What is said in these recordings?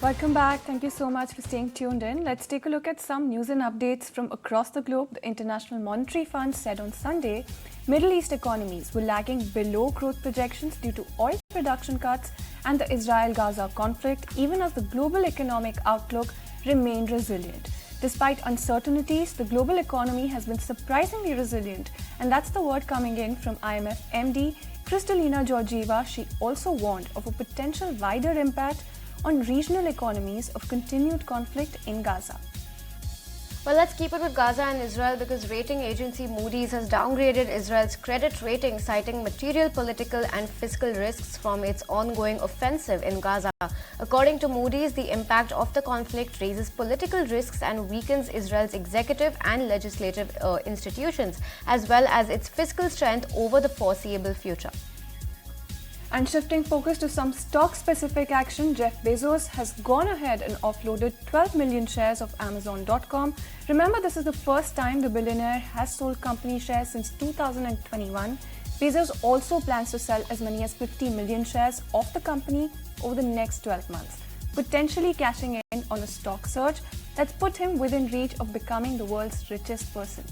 Welcome back. Thank you so much for staying tuned in. Let's take a look at some news and updates from across the globe. The International Monetary Fund said on Sunday, Middle East economies were lagging below growth projections due to oil production cuts and the Israel-Gaza conflict, even as the global economic outlook remained resilient. Despite uncertainties, the global economy has been surprisingly resilient, and that's the word coming in from IMF MD Kristalina Georgieva. She also warned of a potential wider impact on regional economies of continued conflict in Gaza. Well, let's keep it with Gaza and Israel because rating agency Moody's has downgraded Israel's credit rating, citing material political and fiscal risks from its ongoing offensive in Gaza. According to Moody's, the impact of the conflict raises political risks and weakens Israel's executive and legislative institutions, as well as its fiscal strength over the foreseeable future. And shifting focus to some stock-specific action, Jeff Bezos has gone ahead and offloaded 12 million shares of Amazon.com. Remember, this is the first time the billionaire has sold company shares since 2021. Bezos also plans to sell as many as 50 million shares of the company over the next 12 months, potentially cashing in on a stock surge that's put him within reach of becoming the world's richest person.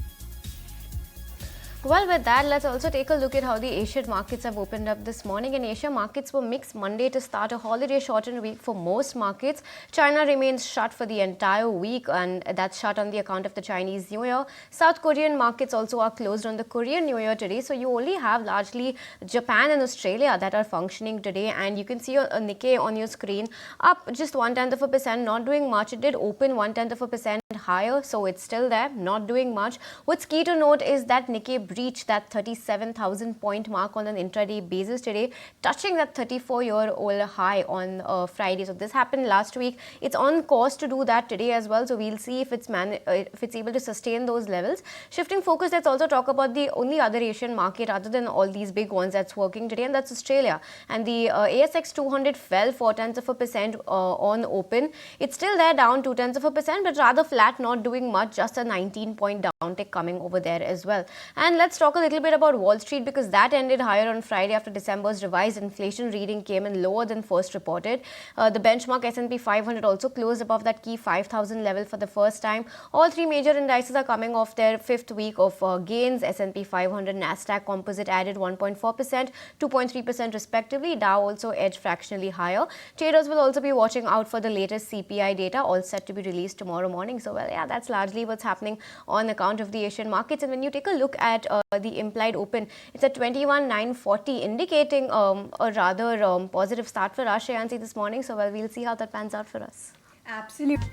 Well, with that, let's also take a look at how the Asian markets have opened up this morning. In Asia, markets were mixed Monday to start a holiday-shortened week for most markets. China remains shut for the entire week, and that's shut on the account of the Chinese New Year. South Korean markets also are closed on the Korean New Year today, so you only have largely Japan and Australia that are functioning today. And you can see a Nikkei on your screen up just 0.1%, not doing much. It did open 0.1% higher, so it's still there, not doing much. What's key to note is that Nikkei breached that 37,000 point mark on an intraday basis today, touching that 34-year-old high on Friday. So this happened last week. It's on course to do that today as well. So we'll see if it's able to sustain those levels. Shifting focus, let's also talk about the only other Asian market other than all these big ones that's working today, and that's Australia. And the ASX 200 fell 0.4% on open. It's still there, down 0.2%, but rather flat, not doing much, just a 19-point downtick coming over there as well. And let's talk a little bit about Wall Street because that ended higher on Friday after December's revised inflation reading came in lower than first reported. The benchmark S&P 500 also closed above that key 5,000 level for the first time. All three major indices are coming off their fifth week of gains. S&P 500, Nasdaq Composite added 1.4%, 2.3% respectively. Dow also edged fractionally higher. Traders will also be watching out for the latest CPI data, all set to be released tomorrow morning. So, well, yeah, that's largely what's happening on account of the Asian markets. And when you take a look at the implied open, it's at 21,940, indicating a rather positive start for us, Shreyansi, this morning. So, well, we'll see how that pans out for us. Absolutely.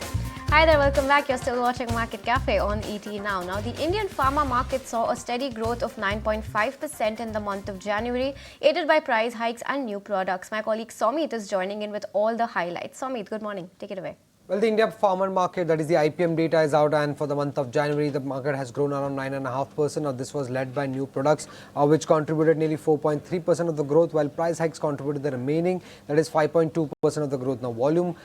Hi there, welcome back. You're still watching Market Cafe on ET Now. Now, the Indian pharma market saw a steady growth of 9.5% in the month of January, aided by price hikes and new products. My colleague Somit is joining in with all the highlights. Somit, good morning. Take it away. Well, the India farmer market, that is the IPM data, is out, and for the month of January, the market has grown around 9.5%. Now, this was led by new products, which contributed nearly 4.3% of the growth, while price hikes contributed the remaining, that is 5.2% of the growth. Now, volume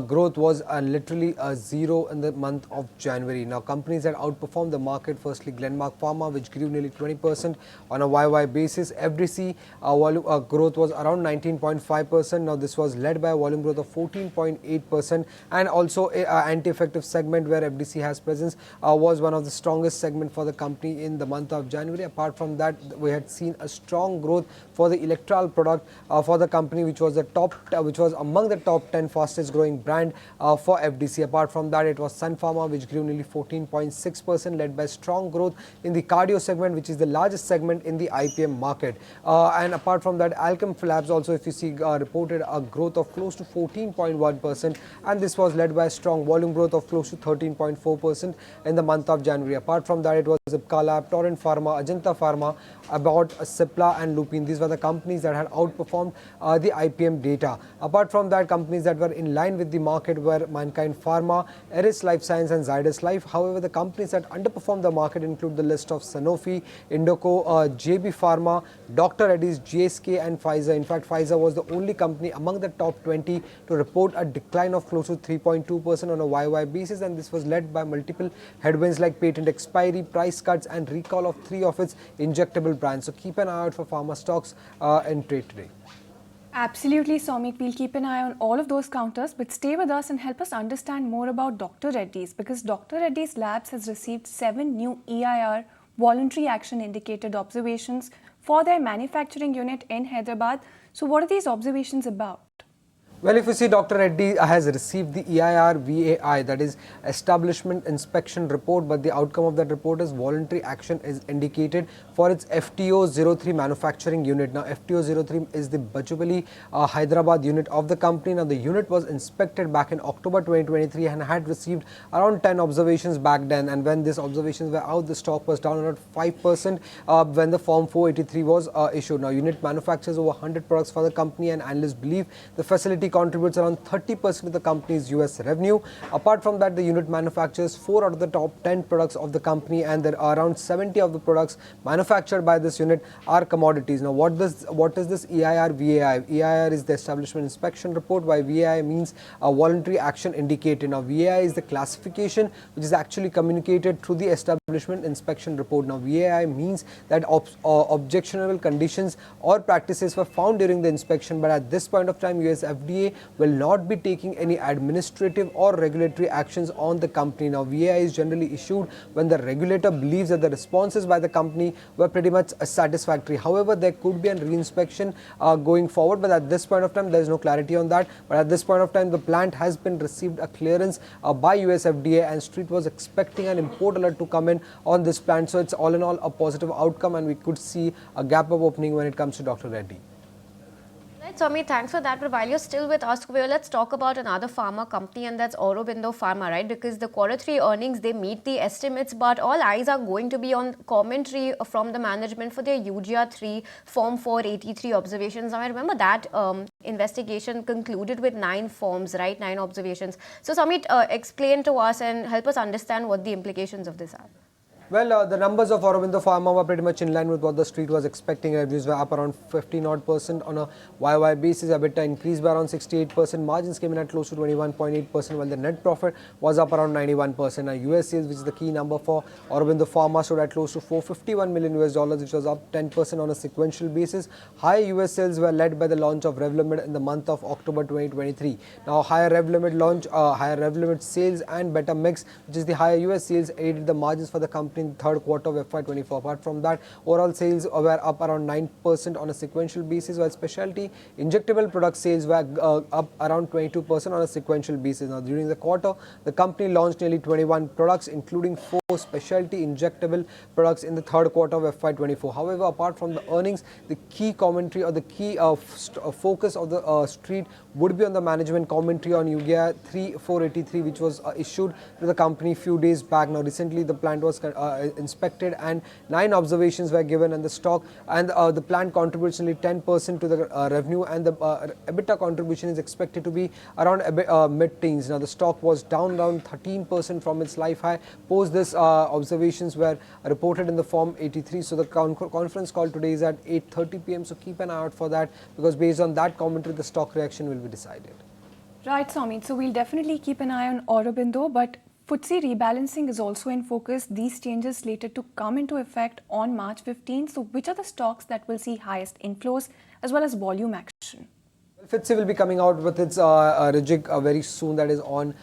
growth was literally zero in the month of January. Now, companies that outperformed the market, firstly, Glenmark Pharma, which grew nearly 20% on a YY basis. FDC volume growth was around 19.5%. Now, this was led by a volume growth of 14.8%, and also anti-infective segment where FDC has presence was one of the strongest segment for the company in the month of January. Apart from that, we had seen a strong growth for the electoral product for the company, which was among the top 10 fastest growing brand for FDC. Apart from that, it was Sun Pharma, which grew nearly 14.6%, led by strong growth in the cardio segment, which is the largest segment in the IPM market. And apart from that, Alchem Labs also, if you see, reported a growth of close to 14.1%, and this was led by a strong volume growth of close to 13.4% in the month of January. Apart from that, it was Ipca Lab, Torrent Pharma, Ajanta Pharma, Abbott, Cipla and Lupin. These were the companies that had outperformed the IPM data. Apart from that, companies that were in line with the market were Mankind Pharma, Eris Life Science and Zydus Life. However, the companies that underperformed the market include the list of Sanofi, Indoco, JB Pharma, Dr. Reddy's, GSK and Pfizer. In fact, Pfizer was the only company among the top 20 to report a decline of close to 3.2% on a YY basis, and this was led by multiple headwinds like patent expiry, price cuts and recall of 3 of its injectable brands. So keep an eye out for pharma stocks in trade today. Absolutely, Somit. We'll keep an eye on all of those counters, but stay with us and help us understand more about Dr. Reddy's, because Dr. Reddy's Labs has received 7 new EIR voluntary action indicated observations for their manufacturing unit in Hyderabad. So, what are these observations about? Well, if you see, Dr. Reddy has received the EIR VAI, that is Establishment Inspection Report, but the outcome of that report is voluntary action is indicated for its FTO03 manufacturing unit. Now, FTO03 is the Bachupalli Hyderabad unit of the company. Now, the unit was inspected back in October 2023 and had received around 10 observations back then. And when these observations were out, the stock was down around 5% when the Form 483 was issued. Now, unit manufactures over 100 products for the company, and analysts believe the facility contributes around 30% of the company's US revenue. Apart from that, the unit manufactures 4 out of the top 10 products of the company, and there are around 70 of the products manufactured by this unit are commodities. Now, what is this EIR VAI? EIR is the Establishment Inspection Report, while VAI means a voluntary action indicated. Now, VAI is the classification which is actually communicated through the Establishment Inspection Report. Now, VAI means that objectionable conditions or practices were found during the inspection, but at this point of time, US FDA will not be taking any administrative or regulatory actions on the company. Now, VAI is generally issued when the regulator believes that the responses by the company were pretty much satisfactory. However, there could be a reinspection going forward, but at this point of time, there is no clarity on that. But at this point of time, the plant has been received a clearance by US FDA, and Street was expecting an import alert to come in on this plant. So, it's all in all a positive outcome, and we could see a gap of opening when it comes to Dr. Reddy. Right, Swami, thanks for that. But while you're still with us, let's talk about another pharma company, and that's Aurobindo Pharma, right? Because the Q3 earnings, they meet the estimates, but all eyes are going to be on commentary from the management for their UGR3 Form 483 observations. Now, I remember that investigation concluded with 9 forms, right? 9 observations. So, Swami, explain to us and help us understand what the implications of this are. Well, the numbers of Aurobindo Pharma were pretty much in line with what the street was expecting. Revenues were up around 50% on a YY basis. EBITDA increased by around 68%. Margins came in at close to 21.8%, while the net profit was up around 91%. Now, US sales, which is the key number for Aurobindo Pharma, stood at close to $451 million, which was up 10% on a sequential basis. High US sales were led by the launch of Revlimid in the month of October 2023. Now, higher Revlimid sales and better mix, which is the higher US sales, aided the margins for the company in the third quarter of FY24. Apart from that, overall sales were up around 9% on a sequential basis, while specialty injectable product sales were up around 22% on a sequential basis. Now, during the quarter, the company launched nearly 21 products, including 4 specialty injectable products in the third quarter of FY24. However, apart from the earnings, the key commentary or the key focus of the street would be on the management commentary on UGR 483, which was issued to the company few days back. Now, recently the plant was inspected and 9 observations were given, and the stock and the plant contributes nearly 10% to the revenue, and the EBITDA contribution is expected to be around mid-teens. Now, the stock was down around 13% from its life high. Post this, observations were reported in the Form 83. So, the conference call today is at 8:30 p.m. So, keep an eye out for that, because based on that commentary, the stock reaction will be decided. Right, Somit. So, we'll definitely keep an eye on Aurobindo, but FTSE rebalancing is also in focus. These changes slated to come into effect on March 15. So, which are the stocks that will see highest inflows as well as volume action? FTSE will be coming out with its rejig very soon, that is on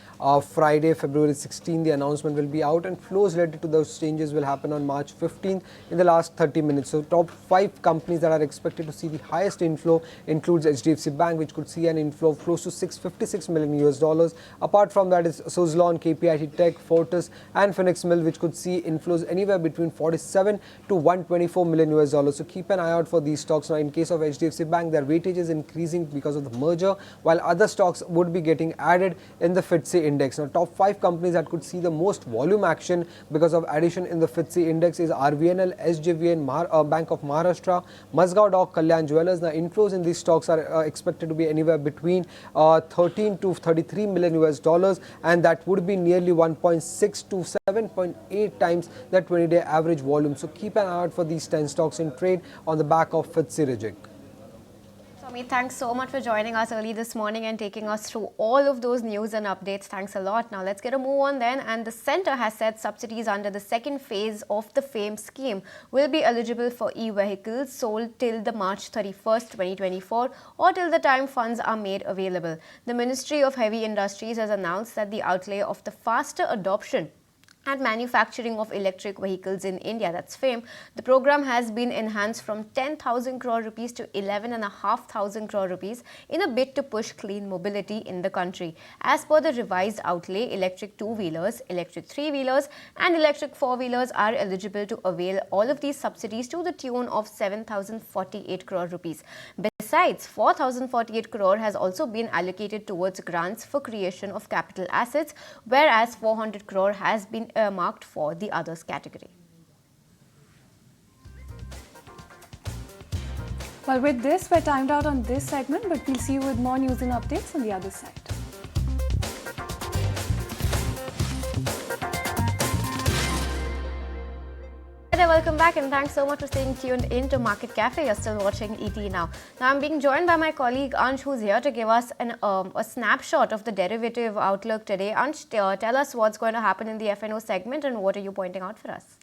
Friday, February 16. The announcement will be out, and flows related to those changes will happen on March 15 in the last 30 minutes. So, top 5 companies that are expected to see the highest inflow includes HDFC Bank, which could see an inflow of close to $656 million. Apart from that is Suzlon, KPIT Tech, Fortis and Phoenix Mill, which could see inflows anywhere between $47 to $124 million. So, keep an eye out for these stocks. Now, in case of HDFC Bank, their weightage is increasing because of the merger, while other stocks would be getting added in the FTSE index. Now, top 5 companies that could see the most volume action because of addition in the FTSE index is RVNL, SJVN, Bank of Maharashtra, Mazgaon Dock, Kalyan Jewellers. Now, inflows in these stocks are expected to be anywhere between 13 to $33 million, and that would be nearly 1.6 to 7.8 times the 20-day average volume. So, keep an eye out for these 10 stocks in trade on the back of FTSE rejig. Amit, thanks so much for joining us early this morning and taking us through all of those news and updates. Thanks a lot. Now let's get a move on then. And the centre has said subsidies under the second phase of the FAME scheme will be eligible for e-vehicles sold till the March 31st, 2024 or till the time funds are made available. The Ministry of Heavy Industries has announced that the outlay of the faster adoption and manufacturing of electric vehicles in India, that's FAME, the program has been enhanced from 10,000 crore rupees to 11,500 crore rupees in a bid to push clean mobility in the country. As per the revised outlay, electric two-wheelers, electric three-wheelers and electric four-wheelers are eligible to avail all of these subsidies to the tune of 7,048 crore rupees. Besides, 4,048 crore has also been allocated towards grants for creation of capital assets, whereas 400 crore has been earmarked for the others category. Well, with this, we're timed out on this segment, but we'll see you with more news and updates on the other side. Welcome back and thanks so much for staying tuned into Market Cafe. You're still watching ET Now. Now I'm being joined by my colleague Ansh, who's here to give us a snapshot of the derivative outlook today. Ansh, tell us what's going to happen in the FNO segment and what are you pointing out for us?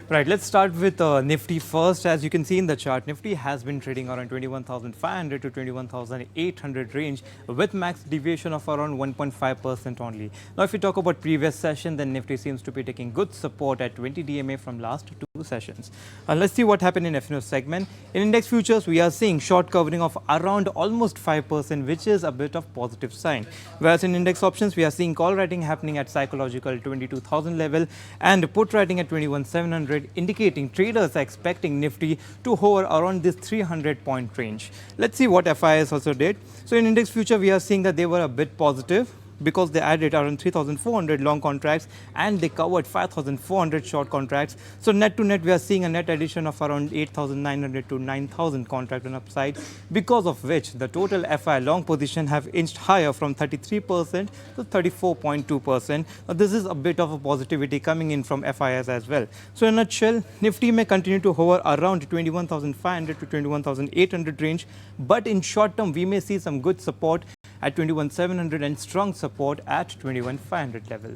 Right, let's start with Nifty first. As you can see in the chart, Nifty has been trading around 21,500 to 21,800 range with max deviation of around 1.5% only. Now, if we talk about previous session, then Nifty seems to be taking good support at 20 DMA from last two sessions. Let's see what happened in FNO segment. In index futures, we are seeing short covering of around almost 5%, which is a bit of positive sign. Whereas in index options, we are seeing call writing happening at psychological 22,000 level and put writing at 21,700. Indicating traders are expecting Nifty to hover around this 300-point range. Let's see what FIS also did. So in index future, we are seeing that they were a bit positive because they added around 3,400 long contracts and they covered 5,400 short contracts. So net to net, we are seeing a net addition of around 8,900 to 9,000 contract on upside, because of which the total FI long position have inched higher from 33% to 34.2%. This is a bit of a positivity coming in from FIS as well. So in a nutshell, Nifty may continue to hover around 21,500 to 21,800 range, but in short term, we may see some good support at 21,700 and strong support at 21,500 level.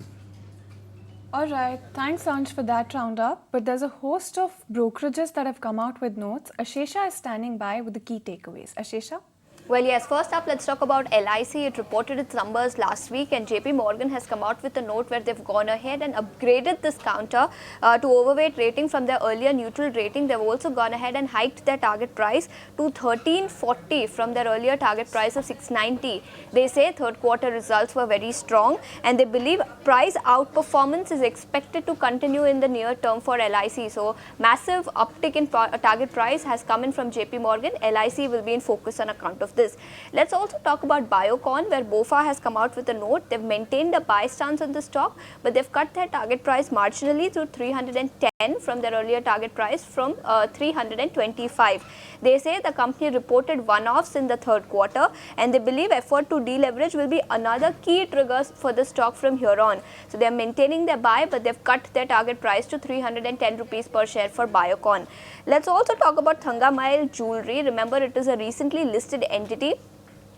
All right, thanks Ansh for that roundup. But there's a host of brokerages that have come out with notes. Ashesha is standing by with the key takeaways. Ashesha? Well, yes, first up, let's talk about LIC. It reported its numbers last week and JP Morgan has come out with a note where they've gone ahead and upgraded this counter to overweight rating from their earlier neutral rating. They've also gone ahead and hiked their target price to 1340 from their earlier target price of 690. They say third quarter results were very strong and they believe price outperformance is expected to continue in the near term for LIC. So, massive uptick in target price has come in from JP Morgan. LIC will be in focus on account of this. Let's also talk about Biocon, where BofA has come out with a note. They've maintained a buy stance on the stock, but they've cut their target price marginally to 310 from their earlier target price from 325. They say the company reported one-offs in the third quarter and they believe effort to deleverage will be another key trigger for the stock from here on. So they're maintaining their buy, but they've cut their target price to 310 rupees per share for Biocon. Let's also talk about Thangamile Jewelry. Remember, it is a recently listed entity.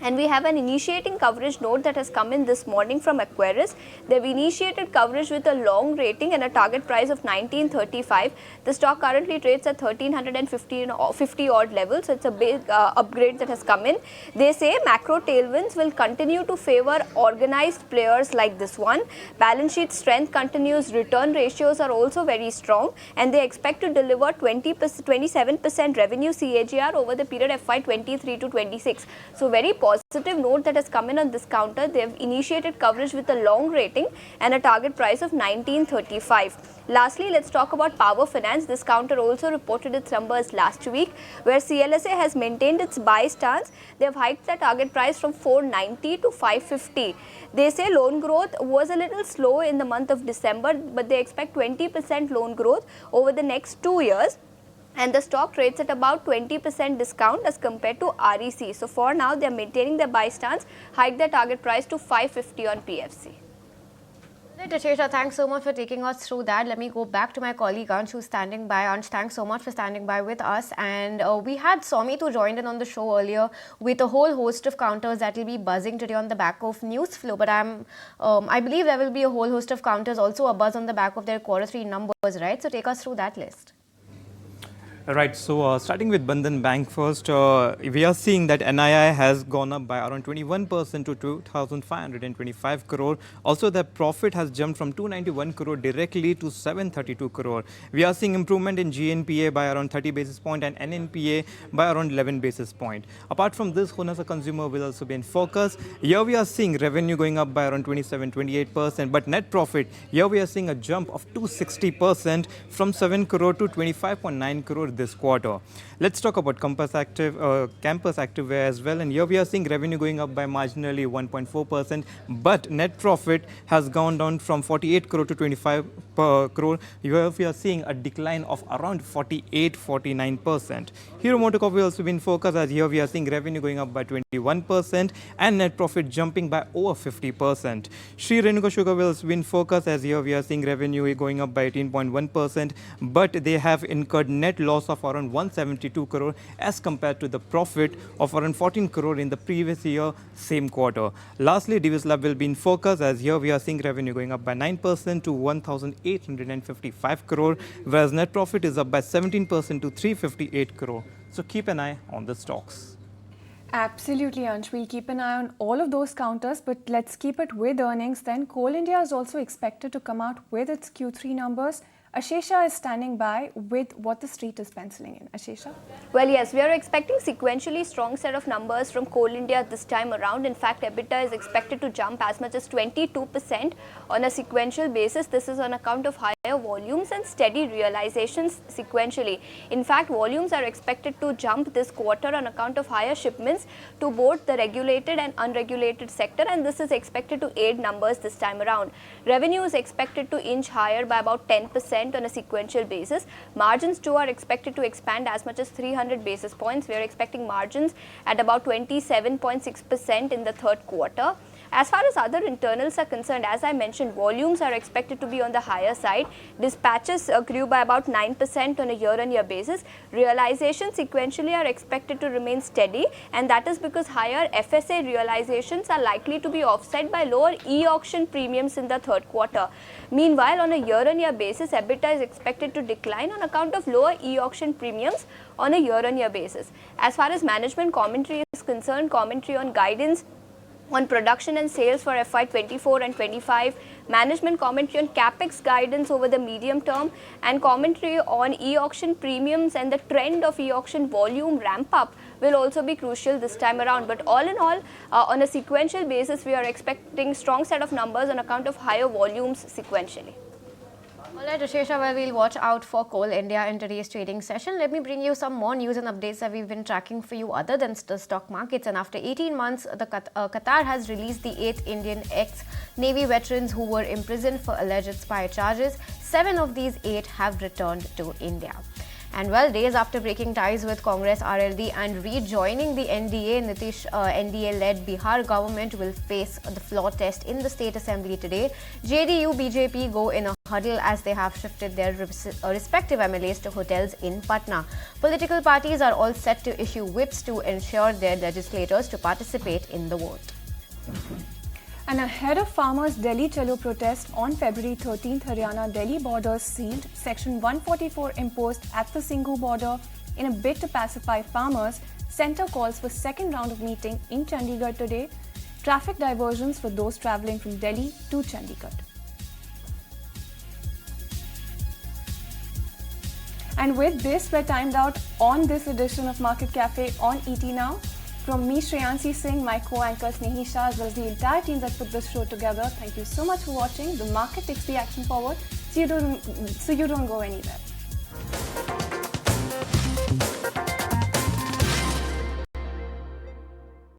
And we have an initiating coverage note that has come in this morning from Aquarius. They've initiated coverage with a long rating and a target price of 1935. The stock currently trades at 1350 odd levels. So it's a big upgrade that has come in. They say macro tailwinds will continue to favor organized players like this one. Balance sheet strength continues. Return ratios are also very strong. And they expect to deliver 27% revenue CAGR over the period FY23 to 26. So very positive note that has come in on this counter. They have initiated coverage with a long rating and a target price of 1935. Lastly, let's talk about Power Finance. This counter also reported its numbers last week, where CLSA has maintained its buy stance. They have hiked their target price from 490 to 550. They say loan growth was a little slow in the month of December, but they expect 20% loan growth over the next 2 years. And the stock trades at about 20% discount as compared to REC. So for now, they are maintaining their buy stance, hike their target price to 550 on PFC. Right, Ashesha, thanks so much for taking us through that. Let me go back to my colleague Ansh, who's standing by. Ansh, thanks so much for standing by with us. And we had Soumit who joined in on the show earlier with a whole host of counters that will be buzzing today on the back of news flow. But I believe there will be a whole host of counters also a buzz on the back of their Q3 numbers, right? So take us through that list. Right, so starting with Bandhan Bank first, we are seeing that NII has gone up by around 21% to 2,525 crore. Also, the profit has jumped from 291 crore directly to 732 crore. We are seeing improvement in GNPA by around 30 basis point and NNPA by around 11 basis point. Apart from this, Honasa consumer will also be in focus. Here we are seeing revenue going up by around 27-28%, but net profit, here we are seeing a jump of 260% from 7 crore to 25.9 crore this quarter. Let's talk about Campus Activewear as well, and here we are seeing revenue going up by marginally 1.4%, but net profit has gone down from 48 crore to 25 crore. Here we are seeing a decline of around 48-49%. Hero MotoCorp will also be in focus, as here we are seeing revenue going up by 21% and net profit jumping by over 50%. Sri Renuka Sugar will also be in focus, as here we are seeing revenue going up by 18.1%, but they have incurred net loss of around 172 crore as compared to the profit of around 14 crore in the previous year same quarter. Lastly, DrRed Labs will be in focus, as here we are seeing revenue going up by 9% to 1,855 crore, whereas net profit is up by 17% to 358 crore. So keep an eye on the stocks. Absolutely, Ansh. We'll keep an eye on all of those counters, but let's keep it with earnings. Then Coal India is also expected to come out with its Q3 numbers. Ashesha is standing by with what the street is penciling in. Ashesha? Well, yes, we are expecting sequentially strong set of numbers from Coal India this time around. In fact, EBITDA is expected to jump as much as 22% on a sequential basis. This is on account of higher volumes and steady realizations sequentially. In fact, volumes are expected to jump this quarter on account of higher shipments to both the regulated and unregulated sector, and this is expected to aid numbers this time around. Revenue is expected to inch higher by about 10% on a sequential basis. Margins too are expected to expand as much as 300 basis points. We are expecting margins at about 27.6% in the third quarter. As far as other internals are concerned, as I mentioned, volumes are expected to be on the higher side. Dispatches grew by about 9% on a year-on-year basis. Realizations sequentially are expected to remain steady, and that is because higher FSA realizations are likely to be offset by lower e-auction premiums in the third quarter. Meanwhile, on a year-on-year basis, EBITDA is expected to decline on account of lower e-auction premiums on a year-on-year basis. As far as management commentary is concerned, commentary on guidance on production and sales for FY24 and 25, management commentary on capex guidance over the medium term, and commentary on e-auction premiums and the trend of e-auction volume ramp up will also be crucial this time around. But all in all, on a sequential basis, we are expecting strong set of numbers on account of higher volumes sequentially. Alright, Ashesha, well, we'll watch out for Coal India in today's trading session. Let me bring you some more news and updates that we've been tracking for you other than the stock markets. And after 18 months, Qatar has released the 8 Indian ex-Navy veterans who were imprisoned for alleged spy charges. 7 of these 8 have returned to India. And well, days after breaking ties with Congress RLD and rejoining the NDA, NDA-led Bihar government will face the floor test in the State Assembly today. JDU, BJP go in a huddle as they have shifted their respective MLAs to hotels in Patna. Political parties are all set to issue whips to ensure their legislators to participate in the vote. And ahead of farmers' Delhi Chalo protest on February 13th, Haryana-Delhi borders sealed. Section 144 imposed at the Singhu border in a bid to pacify farmers. Centre calls for second round of meeting in Chandigarh today. Traffic diversions for those travelling from Delhi to Chandigarh. And with this, we're timed out on this edition of Market Cafe on ET Now. From me, Shreyansi Singh, my co-anchor Snehi Shah, as well as the entire team that put this show together, thank you so much for watching. The market takes the action forward, so you don't go anywhere.